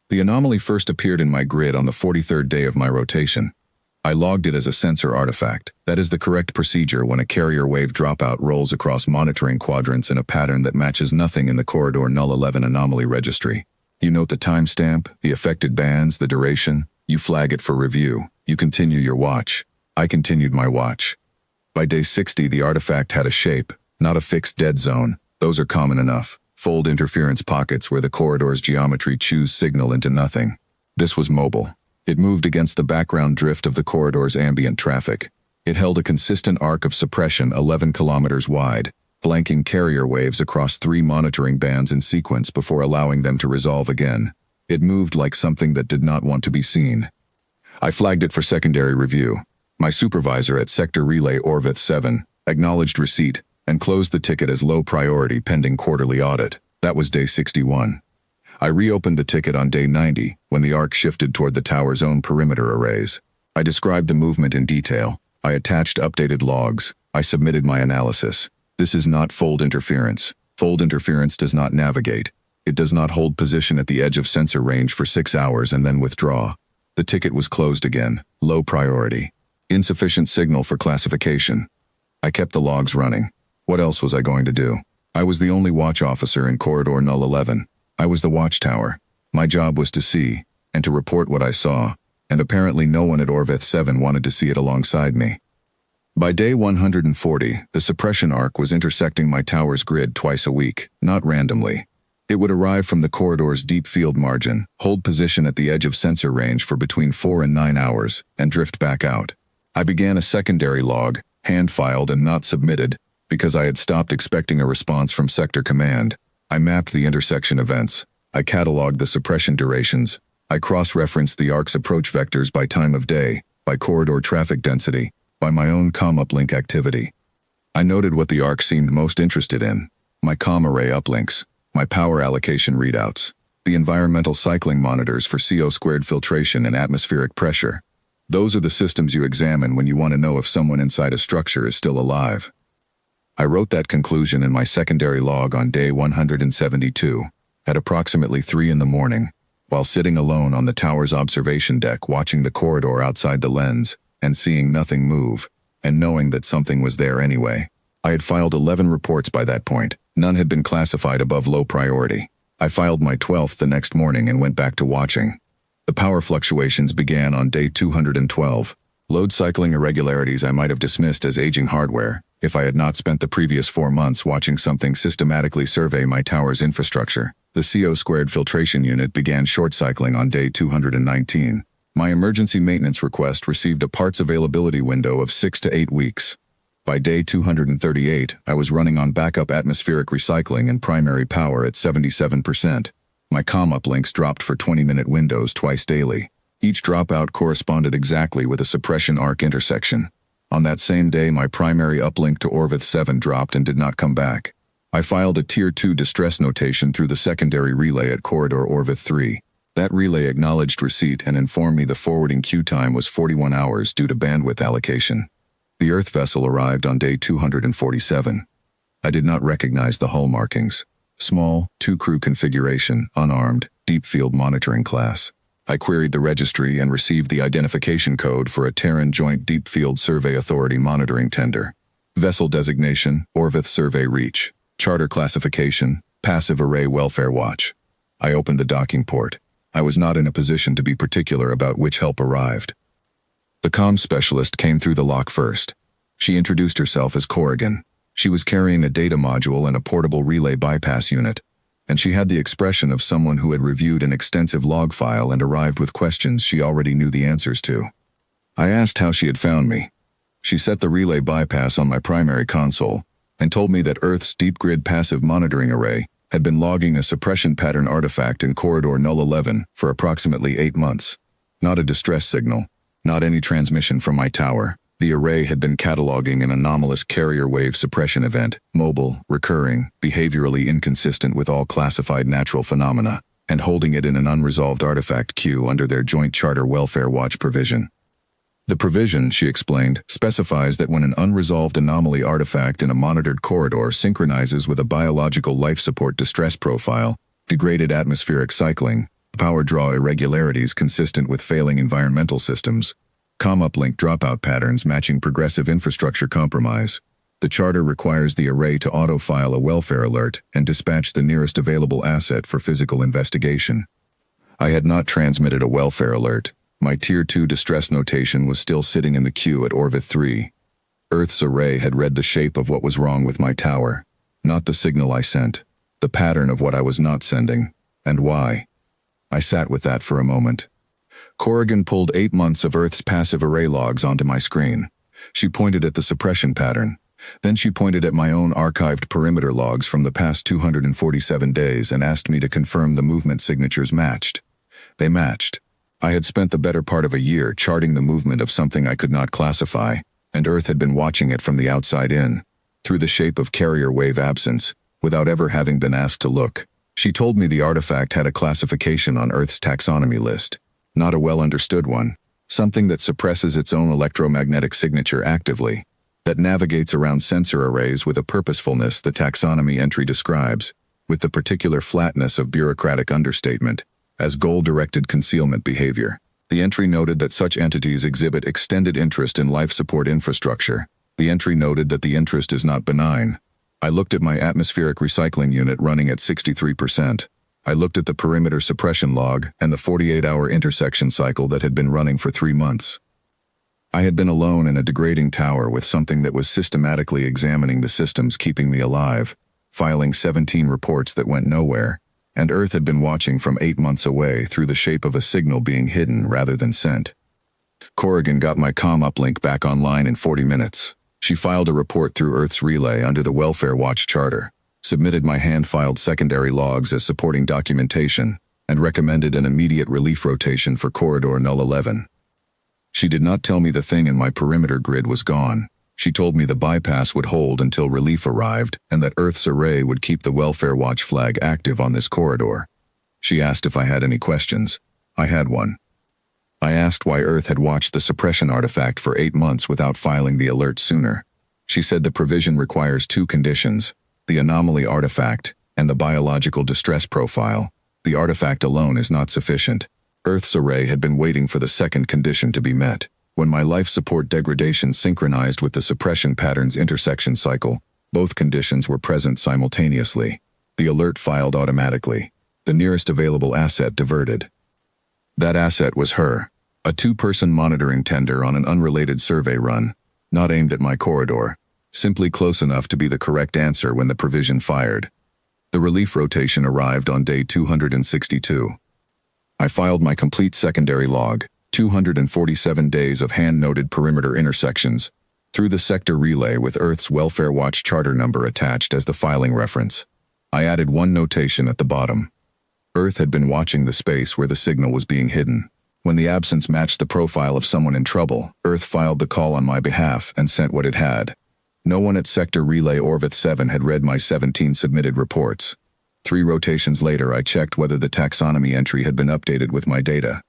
The anomaly first appeared in my grid on the 43rd day of my rotation. I logged it as a sensor artifact. That is the correct procedure when a carrier wave dropout rolls across monitoring quadrants in a pattern that matches nothing in the corridor null 11 anomaly registry. You note the timestamp, the affected bands, the duration. You flag it for review. You continue your watch. I continued my watch. By day 60, the artifact had a shape, not a fixed dead zone. Those are common enough. Fold interference pockets where the corridor's geometry chews signal into nothing. This was mobile. It moved against the background drift of the corridor's ambient traffic. It held a consistent arc of suppression 11 kilometers wide, blanking carrier waves across 3 monitoring bands in sequence before allowing them to resolve again. It moved like something that did not want to be seen. I flagged it for secondary review. My supervisor at Sector Relay Orvith 7 acknowledged receipt and closed the ticket as low priority pending quarterly audit. That was day 61. I reopened the ticket on day 90 when the arc shifted toward the tower's own perimeter arrays. I described the movement in detail. I attached updated logs. I submitted my analysis. This is not fold interference. Fold interference does not navigate. It does not hold position at the edge of sensor range for 6 hours and then withdraw. The ticket was closed again. Low priority. Insufficient signal for classification. I kept the logs running. What else was I going to do? I was the only watch officer in corridor null 11. I was the watchtower. My job was to see, and to report what I saw, and apparently no one at Orvith 7 wanted to see it alongside me. By day 140, the suppression arc was intersecting my tower's grid twice a week, not randomly. It would arrive from the corridor's deep field margin, hold position at the edge of sensor range for between 4 and 9 hours, and drift back out. I began a secondary log, hand-filed and not submitted, because I had stopped expecting a response from Sector Command. I mapped the intersection events. I cataloged the suppression durations. I cross-referenced the arc's approach vectors by time of day, by corridor traffic density, by my own comm uplink activity. I noted what the arc seemed most interested in: my comm array uplinks, my power allocation readouts, the environmental cycling monitors for CO2 filtration and atmospheric pressure. Those are the systems you examine when you want to know if someone inside a structure is still alive. I wrote that conclusion in my secondary log on day 172, at approximately 3 in the morning, while sitting alone on the tower's observation deck watching the corridor outside the lens, and seeing nothing move, and knowing that something was there anyway. I had filed 11 reports by that point. None had been classified above low priority. I filed my 12th the next morning and went back to watching. The power fluctuations began on day 212. Load cycling irregularities I might have dismissed as aging hardware, if I had not spent the previous 4 months watching something systematically survey my tower's infrastructure. The CO2 filtration unit began short cycling on day 219. My emergency maintenance request received a parts availability window of 6 to 8 weeks. By day 238, I was running on backup atmospheric recycling and primary power at 77%. My comm uplinks dropped for 20-minute windows twice daily. Each dropout corresponded exactly with a suppression arc intersection. On that same day, my primary uplink to Orvith 7 dropped and did not come back. I filed a Tier 2 distress notation through the secondary relay at Corridor Orvith 3. That relay acknowledged receipt and informed me the forwarding queue time was 41 hours due to bandwidth allocation. The Earth vessel arrived on day 247. I did not recognize the hull markings. Small, 2-crew configuration, unarmed, deep field monitoring class. I queried the registry and received the identification code for a Terran Joint Deep Field Survey Authority monitoring tender. Vessel designation, Orvith Survey Reach. Charter classification, Passive Array Welfare Watch. I opened the docking port. I was not in a position to be particular about which help arrived. The comms specialist came through the lock first. She introduced herself as Corrigan. She was carrying a data module and a portable relay bypass unit, and she had the expression of someone who had reviewed an extensive log file and arrived with questions she already knew the answers to. I asked how she had found me. She set the relay bypass on my primary console and told me that Earth's Deep Grid Passive Monitoring Array had been logging a suppression pattern artifact in Corridor Null 11 for approximately 8 months. Not a distress signal, not any transmission from my tower. The array had been cataloging an anomalous carrier wave suppression event, mobile, recurring, behaviorally inconsistent with all classified natural phenomena, and holding it in an unresolved artifact queue under their Joint Charter Welfare Watch provision. The provision, she explained, specifies that when an unresolved anomaly artifact in a monitored corridor synchronizes with a biological life support distress profile, degraded atmospheric cycling, Power draw irregularities consistent with failing environmental systems. COM uplink dropout patterns matching progressive infrastructure compromise. The charter requires the array to auto-file a welfare alert and dispatch the nearest available asset for physical investigation. I had not transmitted a welfare alert. My Tier 2 distress notation was still sitting in the queue at Orbit 3. Earth's array had read the shape of what was wrong with my tower, not the signal I sent, the pattern of what I was not sending, and why. I sat with that for a moment. Corrigan pulled 8 months of Earth's passive array logs onto my screen. She pointed at the suppression pattern. Then she pointed at my own archived perimeter logs from the past 247 days and asked me to confirm the movement signatures matched. They matched. I had spent the better part of a year charting the movement of something I could not classify, and Earth had been watching it from the outside in, through the shape of carrier wave absence, without ever having been asked to look. She told me the artifact had a classification on Earth's taxonomy list, not a well-understood one, something that suppresses its own electromagnetic signature actively, that navigates around sensor arrays with a purposefulness the taxonomy entry describes, with the particular flatness of bureaucratic understatement, as goal-directed concealment behavior. The entry noted that such entities exhibit extended interest in life support infrastructure. The entry noted that the interest is not benign. I looked at my atmospheric recycling unit running at 63%. I looked at the perimeter suppression log and the 48-hour intersection cycle that had been running for 3 months. I had been alone in a degrading tower with something that was systematically examining the systems keeping me alive, filing 17 reports that went nowhere, and Earth had been watching from 8 months away through the shape of a signal being hidden rather than sent. Corrigan got my comm uplink back online in 40 minutes. She filed a report through Earth's relay under the Welfare Watch Charter, submitted my hand-filed secondary logs as supporting documentation, and recommended an immediate relief rotation for Corridor Null 11. She did not tell me the thing in my perimeter grid was gone. She told me the bypass would hold until relief arrived and that Earth's array would keep the Welfare Watch flag active on this corridor. She asked if I had any questions. I had one. I asked why Earth had watched the suppression artifact for 8 months without filing the alert sooner. She said the provision requires 2 conditions, the anomaly artifact and the biological distress profile. The artifact alone is not sufficient. Earth's array had been waiting for the second condition to be met. When my life support degradation synchronized with the suppression pattern's intersection cycle, both conditions were present simultaneously. The alert filed automatically. The nearest available asset diverted. That asset was her, a 2-person monitoring tender on an unrelated survey run, not aimed at my corridor, simply close enough to be the correct answer when the provision fired. The relief rotation arrived on day 262. I filed my complete secondary log, 247 days of hand-noted perimeter intersections, through the sector relay with Earth's Welfare Watch charter number attached as the filing reference. I added one notation at the bottom. Earth had been watching the space where the signal was being hidden. When the absence matched the profile of someone in trouble, Earth filed the call on my behalf and sent what it had. No one at Sector Relay Orbit 7 had read my 17 submitted reports. 3 rotations later, I checked whether the taxonomy entry had been updated with my data.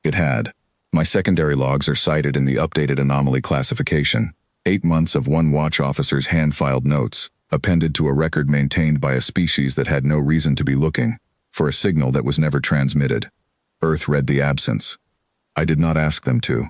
It had. My secondary logs are cited in the updated anomaly classification. 8 months of one watch officer's hand-filed notes, appended to a record maintained by a species that had no reason to be looking, for a signal that was never transmitted. Earth read the absence. I did not ask them to.